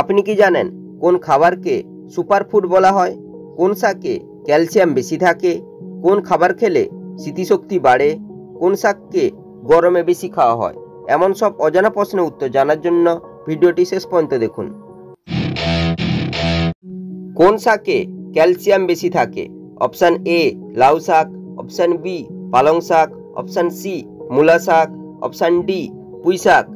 আপনি কি জানেন কোন খাবারকে সুপারফুড বলা হয়? কোন শাকে ক্যালসিয়াম বেশি থাকে? কোন খাবার খেলে স্মৃতিশক্তি বাড়ে? কোন শাককে গরমে বেশি খাওয়া হয়? এমন সব অজানা প্রশ্নের উত্তর জানার জন্য ভিডিওটি শেষ পর্যন্ত দেখুন। কোন শাকে ক্যালসিয়াম বেশি থাকে? অপশান এ লাউ শাক, অপশান বি পালং শাক, অপশান সি মূলা শাক, অপশান ডি পুঁই শাক।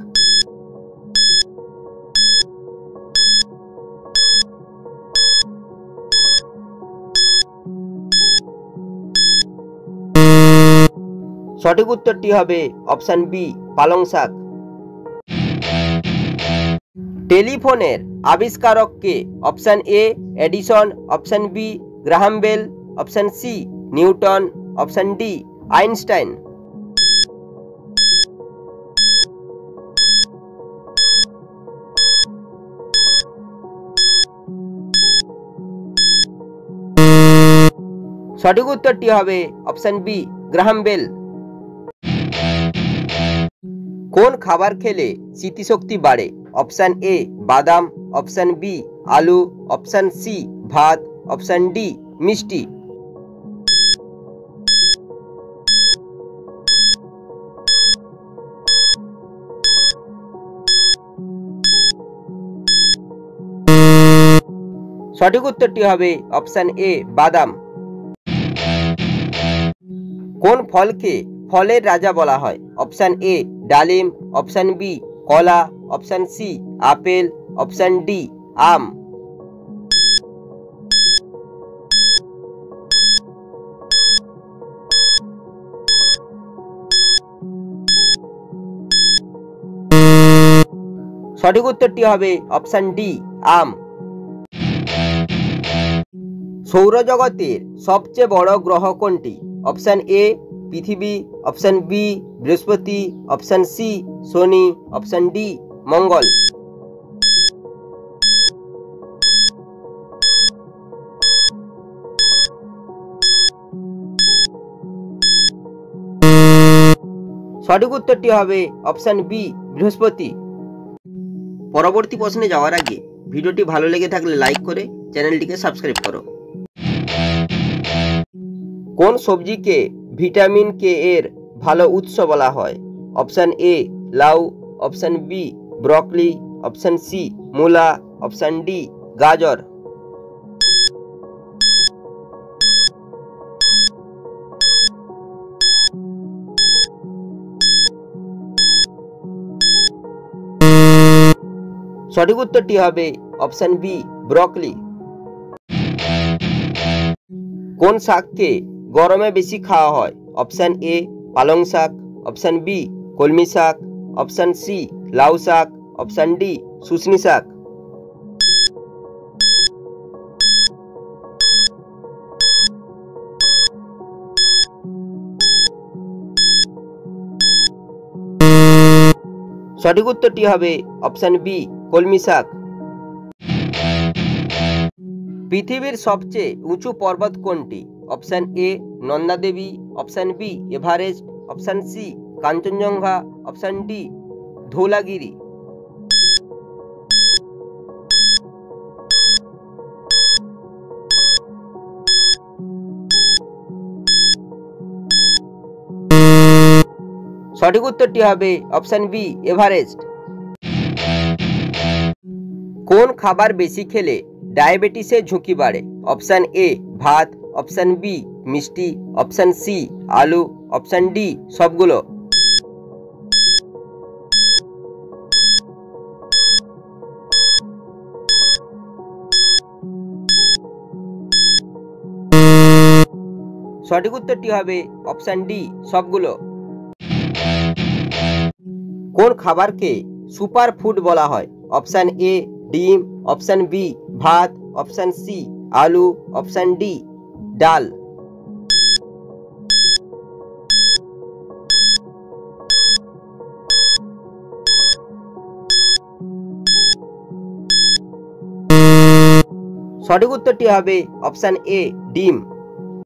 সঠিক উত্তরটি হবে অপশান বি পালং শাক। টেলিফোনের আবিষ্কারক কে? Option A Edison, option B Graham Bell, option C Newton, option D Einstein. সঠিক উত্তরটি হবে অপশান বি গ্রাহাম বেল। কোন খাবার খেলে স্মৃতিশক্তি বাড়ে? অপশান এ বাদাম, অপশান বি আলু, অপশান সি ভাত, অপশান ডি মিষ্টি। সঠিক উত্তরটি হবে অপশান এ বাদাম। কোন ফলকে ফলের রাজা বলা হয়? অপশান এ ডালিম, অপশান বি কলা, option C apple, option D আম। সঠিক উত্তরটি হবে অপশান ডি আম। সৌরজগতের সবচেয়ে বড় গ্রহ কোনটি? অপশান এ পৃথিবী, অপশান বি বৃহস্পতি, অপশান সি শনি, অপশান ডি মঙ্গল। সঠিক উত্তরটি হবে অপশান বি বৃহস্পতি। পরবর্তী প্রশ্নে যাওয়ার আগে ভিডিওটি ভালো লেগে থাকলে লাইক করে চ্যানেলটিকে সাবস্ক্রাইব করো। কোন সবজিকে ভিটামিন কে এর ভালো উৎস বলা হয়? অপশান এ লাউ, option B broccoli, option C মূলা, অপশান ডি গাজর। সঠিক উত্তরটি হবে অপশান বি ব্রকলি। কোন শাককে গরমে বেশি খাওয়া হয়? অপশান এ পালং শাক, অপশান বি কলমি শাক, অপশান সি লাউ শাক, অপশান ডি শুষ্নি শাক। সঠিক উত্তরটি হবে অপশান বি কলমি শাক। পৃথিবীর সবচেয়ে উঁচু পর্বত কোনটি? Option A Nanda Devi, option B Everest, option C Kanchenjunga, option D Dhaulagiri. সঠিক উত্তরটি হবে অপশান বি এভারেস্ট। কোন খাবার বেশি খেলে ডায়াবেটিসের ঝুঁকি বাড়ে? অপশান এ ভাত, অপশান বি মিষ্টি, অপশান সি আলু, অপশান ডি সবগুলো। সঠিক উত্তরটি হবে অপশান ডি সবগুলো। কোন খাবারকে সুপার ফুড বলা হয়? অপশান এ ডিম, অপশান বি ভাত, অপশান সি আলু, অপশান ডি ডাল। সঠিক উত্তরটি হবে অপশান এ ডিম।